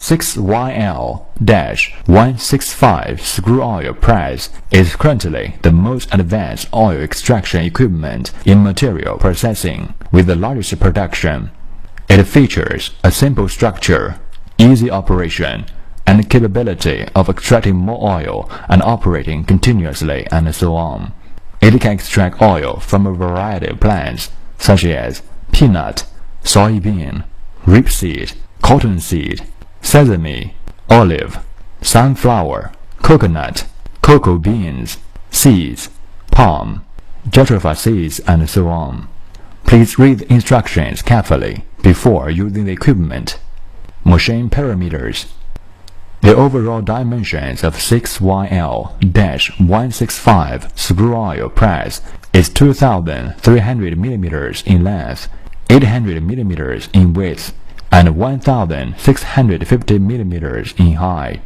6YL-165 screw oil press is currently the most advanced oil extraction equipment in material processing with the largest production. It features a simple structure, easy operation, and capability of extracting more oil and operating continuously and so on. It can extract oil from a variety of plants such as peanut, soybean, rapeseed, cottonseed, sesame, olive, sunflower, coconut, cocoa beans, seeds, palm, jatropha seeds, and so on. Please read the instructions carefully before using the equipment. Machine parameters. The overall dimensions of 6YL-165 screw oil press is 2,300 mm in length, 800 mm in width, and 1,650 mm in height,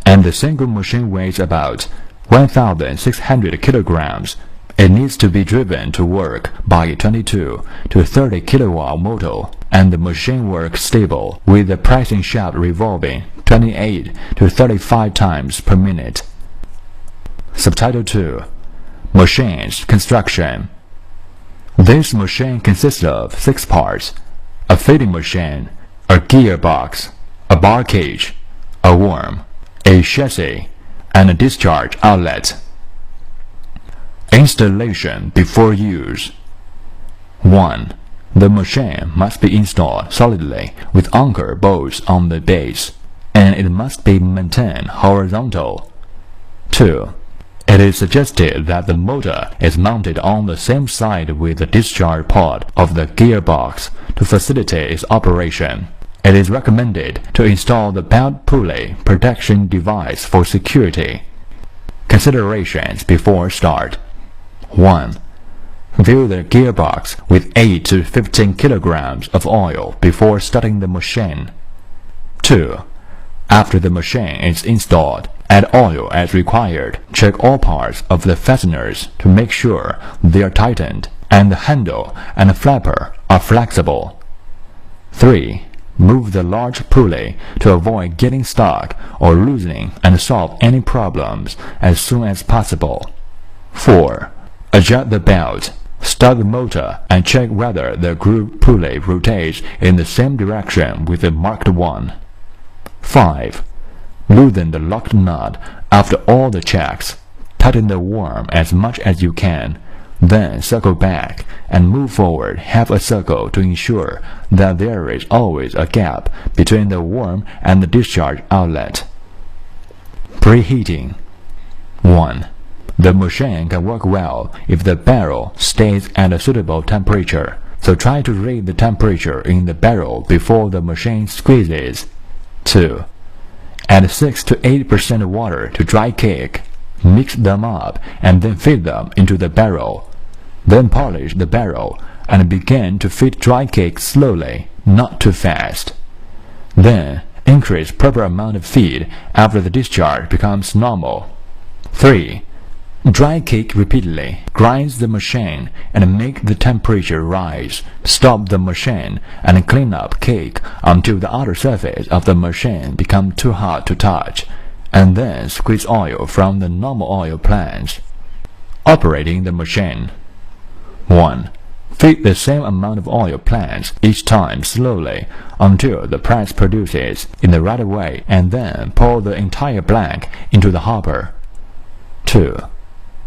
and the single machine weighs about 1,600 kilograms. It needs to be driven to work by a 22 to 30 kilowatt motor, and the machine works stable with the pressing shaft revolving 28 to 35 times per minute. Subtitle 2. Machines Construction. This machine consists of 6 parts: a feeding machine, a gearbox, a bar cage, a worm, a chassis, and a discharge outlet. Installation before use. 1. The machine must be installed solidly with anchor bolts on the base, and it must be maintained horizontal. 2. It is suggested that the motor is mounted on the same side with the discharge pod of the gearbox to facilitate its operation. It is recommended to install the belt pulley protection device for security. Considerations before start. 1. Fill the gearbox with 8 to 15 kilograms of oil before starting the machine. 2. After the machine is installed, add oil as required. Check all parts of the fasteners to make sure they are tightened and the handle and flapper are flexible. 3. Move the large pulley to avoid getting stuck or loosening and solve any problems as soon as possible. 4. Adjust the belt, start the motor, and check whether the groove pulley rotates in the same direction with the marked one. 5. Loosen the locked nut after all the checks. Tighten the worm as much as you can, then circle back and move forward half a circle to ensure that there is always a gap between the worm and the discharge outlet. Preheating. 1. The machine can work well if the barrel stays at a suitable temperature, so try to read the temperature in the barrel before the machine squeezes. 2. Add 6 to 8% water to dry cake. Mix them up and then feed them into the barrel. Then polish the barrel and begin to feed dry cake slowly, not too fast. Then increase proper amount of feed after the discharge becomes normal. 3. Dry cake repeatedly. Grind the machine and make the temperature rise. Stop the machine and clean up cake until the outer surface of the machine becomes too hot to touch, and then squeeze oil from the normal oil plants. Operating the machine. 1. Feed the same amount of oil plants each time slowly until the press produces in the right way, and then pour the entire blank into the hopper. 2.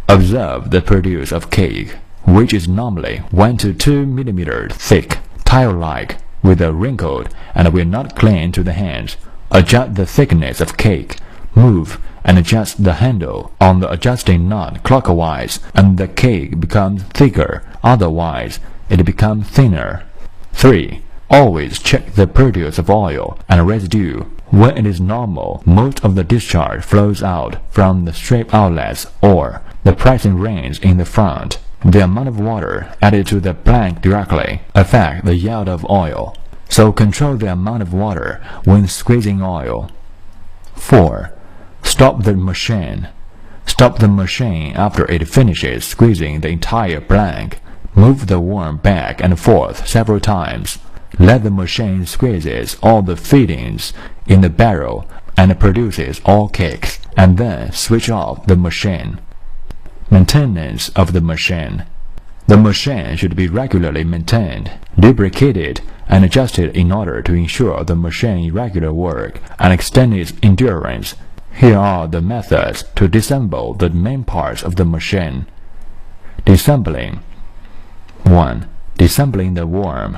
Observe the produce of cake, which is normally 1 to 2 mm thick, tile-like, with a wrinkled and will not cling to the hands. Adjust the thickness of cake, move and adjust the handle on the adjusting knot clockwise, and the cake becomes thicker, otherwise it becomes thinner. 3. Always check the produce of oil and residue. When it is normal, most of the discharge flows out from the strip outlets or the pressing rings in the front. The amount of water added to the blank directly affects the yield of oil, so control the amount of water when squeezing oil. 4. Stop the machine. Stop the machine after it finishes squeezing the entire blank. Move the worm back and forth several times. Let the machine squeezes all the feedings in the barrel and produces all cakes, and then switch off the machine. Maintenance of the machine. The machine should be regularly maintained, lubricated, and adjusted in order to ensure the machine's regular work and extend its endurance. Here are the methods to disassemble the main parts of the machine. Disassembling. 1. Disassembling the worm.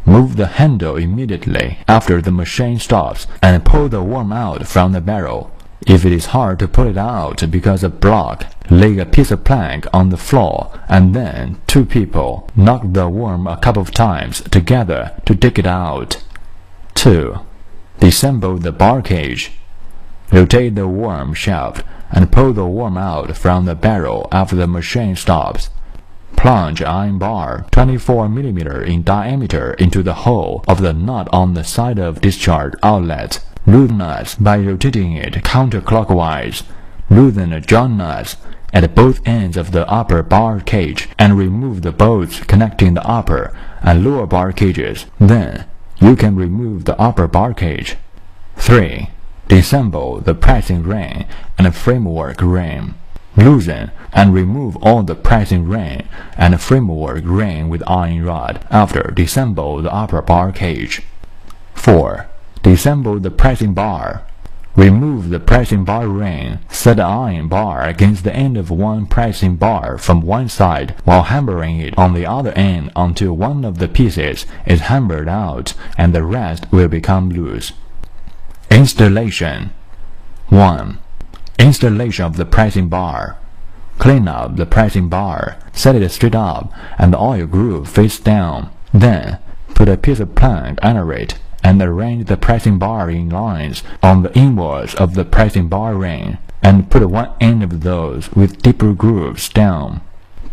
Move the handle immediately after the machine stops and pull the worm out from the barrel. If it is hard to pull it out because of block, lay a piece of plank on the floor and then 2 people knock the worm a couple of times together to dig it out. 2. Disassemble the bar cage. Rotate the worm shaft and pull the worm out from the barrel after the machine stops. Plunge an iron bar 24 mm in diameter into the hole of the nut on the side of discharge outlet. Loosen nuts by rotating it counterclockwise. Loosen the john nuts at both ends of the upper bar cage and remove the bolts connecting the upper and lower bar cages. Then you can remove the upper bar cage. 3. Disassemble the pressing ring and framework ring. Loosen and remove all the pressing ring and framework ring with iron rod after disassemble the upper bar cage. 4. Disassemble the pressing bar. Remove the pressing bar ring. Set the iron bar against the end of one pressing bar from one side while hammering it on the other end until one of the pieces is hammered out and the rest will become loose. Installation. 1. Installation of the pressing bar. Clean up the pressing bar, set it straight up and the oil groove face down. Then, put a piece of plank under it and arrange the pressing bar in lines on the inwards of the pressing bar ring, and put one end of those with deeper grooves down.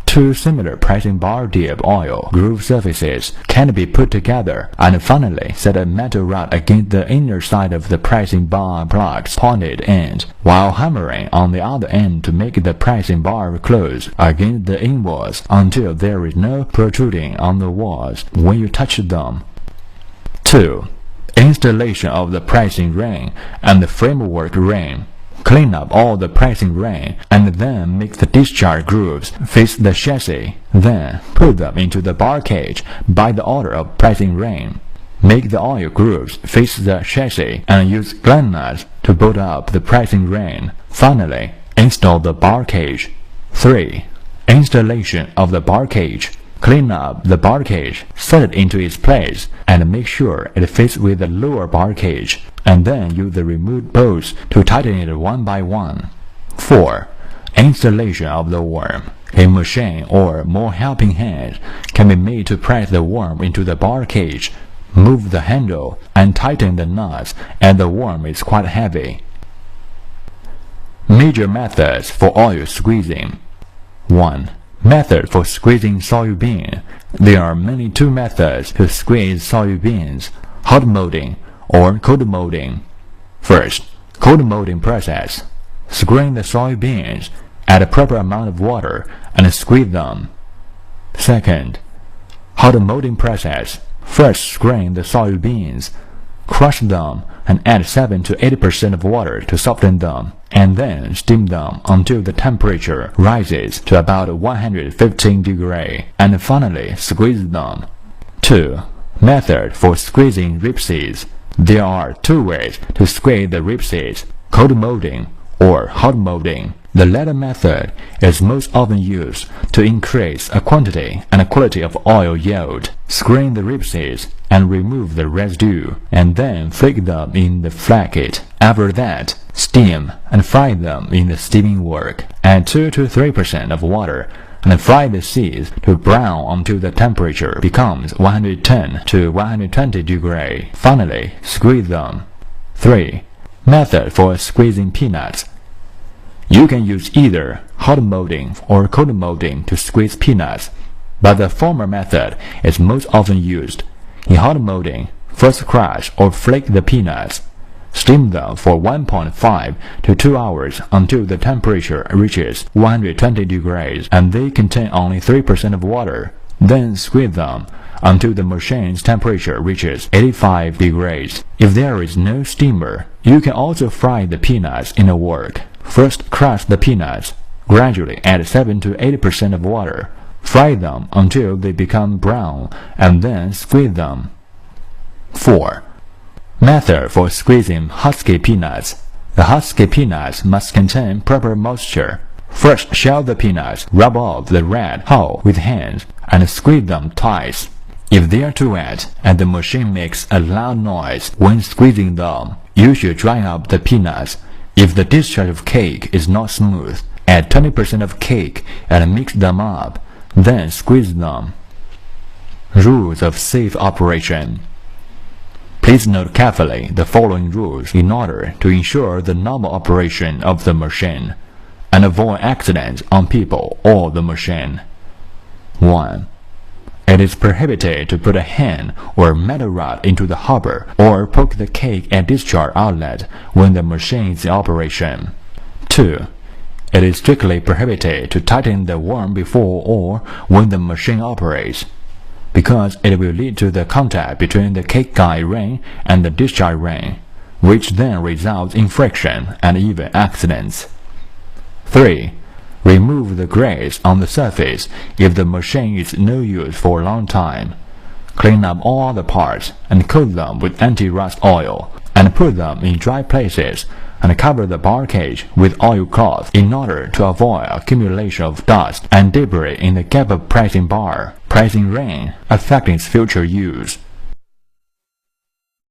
2 similar pressing bar dip oil groove surfaces can be put together, and finally set a metal rod against the inner side of the pressing bar plug's pointed end, while hammering on the other end to make the pressing bar close against the inwards until there is no protruding on the walls when you touch them. 2. Installation of the pressing ring and the framework ring. Clean up all the pressing ring and then make the discharge grooves face the chassis. Then put them into the bar cage by the order of pressing ring. Make the oil grooves face the chassis and use gland nuts to bolt up the pressing ring. Finally, install the bar cage. 3. Installation of the bar cage. Clean up the bar cage, set it into its place, and make sure it fits with the lower bar cage, and then use the removed bolts to tighten it one by one. 4. Installation of the worm. A machine or more helping hands can be made to press the worm into the bar cage. Move the handle and tighten the nuts as the worm is quite heavy. Major methods for oil squeezing. 1. Method for squeezing soybean. There are mainly 2 methods to squeeze soybeans: hot molding or cold molding. First, cold molding process. Screen the soybeans, add a proper amount of water, and squeeze them. Second, hot molding process. First screen the soybeans, crush them, and add 7 to 80% of water to soften them, and then steam them until the temperature rises to about 115 degrees, and finally squeeze them. 2. Method for squeezing rapeseeds. There are 2 ways to squeeze the rapeseeds: cold molding or hot molding. The latter method is most often used to increase a quantity and quality of oil yield. Screen the rapeseeds and remove the residue, and then flake them in the flacket. After that, steam and fry them in the steaming work. Add 2 to 3% of water and fry the seeds to brown until the temperature becomes 110 to 120 degrees. Finally, squeeze them. 3. Method for squeezing peanuts. You can use either hot molding or cold molding to squeeze peanuts, but the former method is most often used. In hot molding, first crush or flake the peanuts. Steam them for 1.5 to 2 hours until the temperature reaches 120 degrees and they contain only 3% of water. Then squeeze them until the machine's temperature reaches 85 degrees. If there is no steamer, you can also fry the peanuts in a wok. First, crush the peanuts. Gradually add 7 to 80% of water. Fry them until they become brown, and then squeeze them. 4. Method for squeezing Husky peanuts. The Husky peanuts must contain proper moisture. First, shell the peanuts, rub off the red hull with hands, and squeeze them twice. If they are too wet and the machine makes a loud noise when squeezing them, you should dry up the peanuts. If the discharge of cake is not smooth, add 20% of cake and mix them up, then squeeze them. Rules of safe operation. Please note carefully the following rules in order to ensure the normal operation of the machine and avoid accidents on people or the machine. 1. It is prohibited to put a hand or metal rod into the hopper or poke the cake and discharge outlet when the machine is in operation. 2. It is strictly prohibited to tighten the worm before or when the machine operates, because it will lead to the contact between the cake guide ring and the discharge ring, which then results in friction and even accidents. 3. Remove the grease on the surface if the machine is no use for a long time. Clean up all the parts and coat them with anti-rust oil, and put them in dry places, and cover the bar cage with oilcloth in order to avoid accumulation of dust and debris in the gap of pressing bar, pressing ring, affecting its future use.